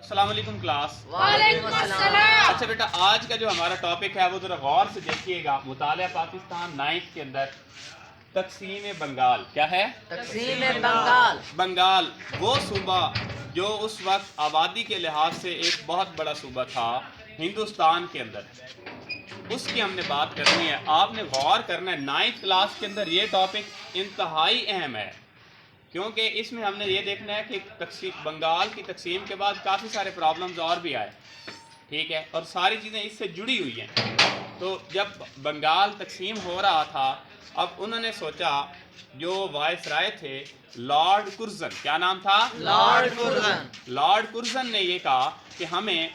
السلام علیکم کلاس۔ وعلیکم السلام۔ اچھا بیٹا، آج کا جو ہمارا ٹاپک ہے وہ ذرا غور سے دیکھیے گا۔ مطالعہ پاکستان 9 کے اندر تقسیم بنگال کیا ہے؟ تقسیم بنگال۔ بنگال وہ صوبہ جو اس وقت آبادی کے لحاظ سے ایک بہت بڑا صوبہ تھا ہندوستان کے اندر، اس کی ہم نے بات کرنی ہے۔ آپ نے غور کرنا ہے، 9 کلاس کے اندر یہ ٹاپک انتہائی اہم ہے، کیونکہ اس میں ہم نے یہ دیکھنا ہے کہ بنگال کی تقسیم کے بعد کافی سارے پرابلمز اور بھی آئے، ٹھیک ہے، اور ساری چیزیں اس سے جڑی ہوئی ہیں۔ تو جب بنگال تقسیم ہو رہا تھا، اب انہوں نے سوچا، جو وائس رائے تھے لارڈ کرزن، کیا نام تھا؟ Lord Curzon. لارڈ کرزن نے یہ کہا کہ ہمیں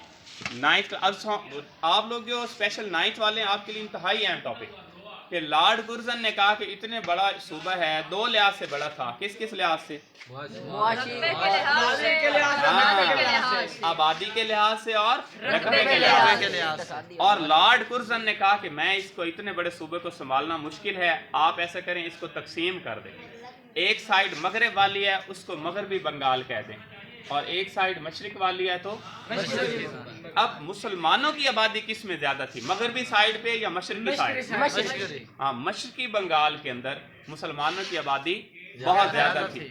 9 آپ لوگ جو اسپیشل 9 والے ہیں، آپ کے لیے انتہائی اہم ٹاپک کہ لارڈ کرزن نے کہا کہ اتنے بڑا صوبہ ہے، دو لحاظ سے بڑا تھا۔ کس لحاظ سے؟ آبادی کے لحاظ سے اور رقبے کے لحاظ سے۔ اور لارڈ کرزن نے کہا کہ میں اس کو اتنے بڑے صوبے کو سنبھالنا مشکل ہے، آپ ایسا کریں اس کو تقسیم کر دیں، ایک سائیڈ مغرب والی ہے اس کو مغربی بنگال کہہ دیں، اور ایک سائیڈ مشرق والی ہے تو اب مسلمانوں کی آبادی کس میں زیادہ تھی، مغربی سائیڈ پہ یا مشرقی سائیڈ؟ ہاں، مشرقی بنگال کے اندر مسلمانوں کی آبادی بہت زیادہ تھی۔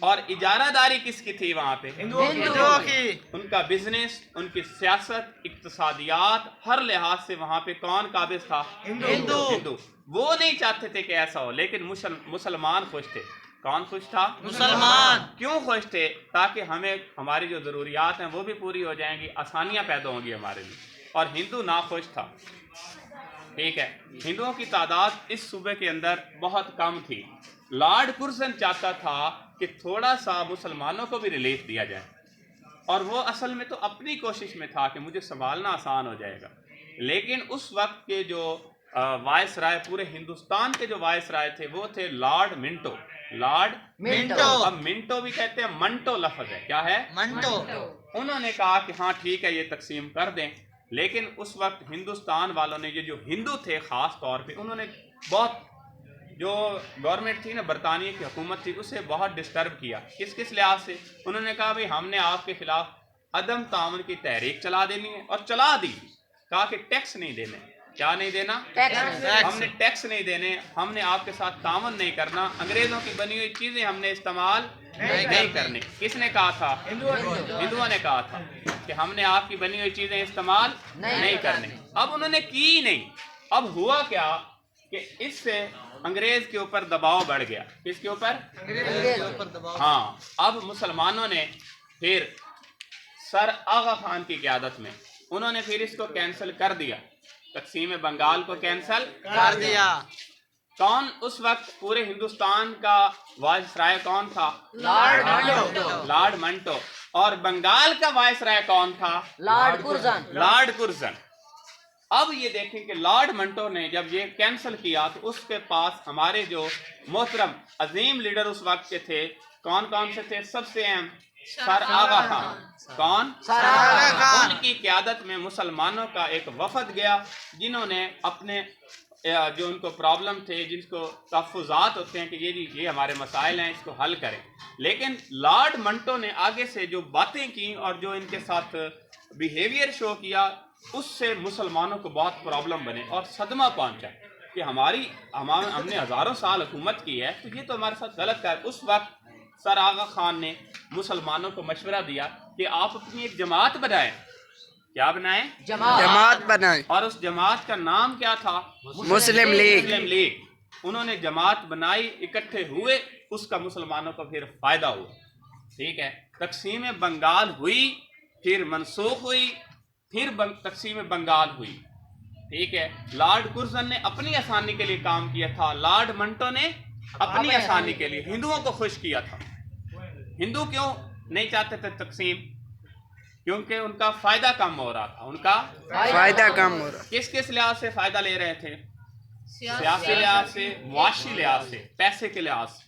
اور اجارہ داری کس کی تھی وہاں پہ؟ ہندوؤں کی۔ ان کا بزنس، ان کی سیاست، اقتصادیات، ہر لحاظ سے وہاں پہ کون قابض تھا؟ ہندو۔ وہ نہیں چاہتے تھے کہ ایسا ہو، لیکن مسلمان خوش تھے۔ کون خوش تھا؟ مسلمان۔ کیوں خوش تھے؟ تاکہ ہمیں ہماری جو ضروریات ہیں وہ بھی پوری ہو جائیں گی، آسانیاں پیدا ہوں گی ہمارے لیے۔ اور ہندو ناخوش تھا، ٹھیک ہے۔ ہندوؤں کی تعداد اس صوبے کے اندر بہت کم تھی۔ لارڈ کرزن چاہتا تھا کہ تھوڑا سا مسلمانوں کو بھی ریلیف دیا جائے، اور وہ اصل میں تو اپنی کوشش میں تھا کہ مجھے سنبھالنا آسان ہو جائے گا، لیکن اس وقت کے جو وائس رائے، پورے ہندوستان کے جو وائس رائے تھے وہ تھے لارڈ منٹو۔ لارڈ منٹو۔ اب منٹو بھی کہتے ہیں، منٹو لفظ ہے، کیا ہے؟ منٹو۔ انہوں نے کہا کہ ہاں ٹھیک ہے، یہ تقسیم کر دیں، لیکن اس وقت ہندوستان والوں نے، یہ جو ہندو تھے خاص طور پہ، انہوں نے بہت، جو گورنمنٹ تھی نا، برطانیہ کی حکومت تھی، اسے بہت ڈسٹرب کیا۔ کس لحاظ سے؟ انہوں نے کہا بھئی ہم نے آپ کے خلاف عدم تعاون کی تحریک چلا دینی ہے، اور چلا دی۔ کہا کہ ٹیکس نہیں دینے۔ کیا نہیں دینا؟ ہم نے ٹیکس نہیں دینے، ہم نے آپ کے ساتھ تعاون نہیں کرنا، انگریزوں کی بنی ہوئی چیزیں ہم نے استعمال نہیں کرنی۔ کس نے کہا تھا؟ ہندوؤں نے کہا تھا کہ ہم نے آپ کی بنی ہوئی چیزیں استعمال نہیں کرنی۔ اب انہوں نے کی نہیں۔ اب ہوا کیا کہ اس سے انگریز کے اوپر دباؤ بڑھ گیا۔ کس کے اوپر؟ ہاں، اب مسلمانوں نے پھر سر آغا خان کی قیادت میں انہوں نے پھر اس کو کینسل کر دیا، تقسیم بنگال کو کینسل کر دیا۔ کون اس وقت پورے ہندوستان کا وائس رائے کون تھا؟ لارڈ منٹو۔ لارڈ منٹو۔ اور بنگال کا وائس رائے کون تھا؟ Lord Curzon. Lord Curzon. اب یہ دیکھیں کہ لارڈ منٹو نے جب یہ کینسل کیا تو اس کے پاس ہمارے جو محترم عظیم لیڈر اس وقت کے تھے، کون سے تھے؟ سب سے اہم سر آغا خان۔ کون؟ سر آغا خان۔ ان کی قیادت میں مسلمانوں کا ایک وفد گیا، جنہوں نے اپنے جو ان کو پرابلم تھے، جن کو تحفظات ہوتے ہیں کہ یہ ہمارے مسائل ہیں، اس کو حل کریں۔ لیکن لارڈ منٹو نے آگے سے جو باتیں کی اور جو ان کے ساتھ بیہیویئر شو کیا، اس سے مسلمانوں کو بہت پرابلم بنے اور صدمہ پہنچا کہ ہم نے ہزاروں سال حکومت کی ہے، تو یہ تو ہمارے ساتھ غلط کر۔ اس وقت سر آغا خان نے مسلمانوں کو مشورہ دیا کہ آپ اپنی ایک جماعت بنائیں۔ کیا بنائیں؟ جماعت بنائیں۔ اور اس جماعت کا نام کیا تھا؟ مسلم لیگ۔ مسلم لیگ۔ انہوں نے جماعت بنائی، اکٹھے ہوئے، اس کا مسلمانوں کو پھر فائدہ ہوا، ٹھیک ہے۔ تقسیم بنگال ہوئی، پھر منسوخ ہوئی، پھر تقسیم بنگال ہوئی، ٹھیک ہے۔ لارڈ کرزن نے اپنی آسانی کے لیے کام کیا تھا، لارڈ منٹو نے اپنی آسانی کے لیے ہندوؤں کو خوش کیا تھا۔ ہندو کیوں نہیں چاہتے تھے تقسیم؟ کیونکہ ان کا فائدہ کم ہو رہا تھا۔ ان کا فائدہ کم ہو رہا۔ کس لحاظ سے فائدہ لے رہے تھے؟ سیاسی لحاظ سے، معاشی لحاظ سے، پیسے کے لحاظ سے،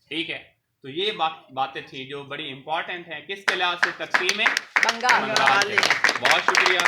ٹھیک ہے۔ تو یہ باتیں تھیں جو بڑی امپورٹنٹ ہیں، کس کے لحاظ سے؟ تقسیم بنگال۔ بہت شکریہ۔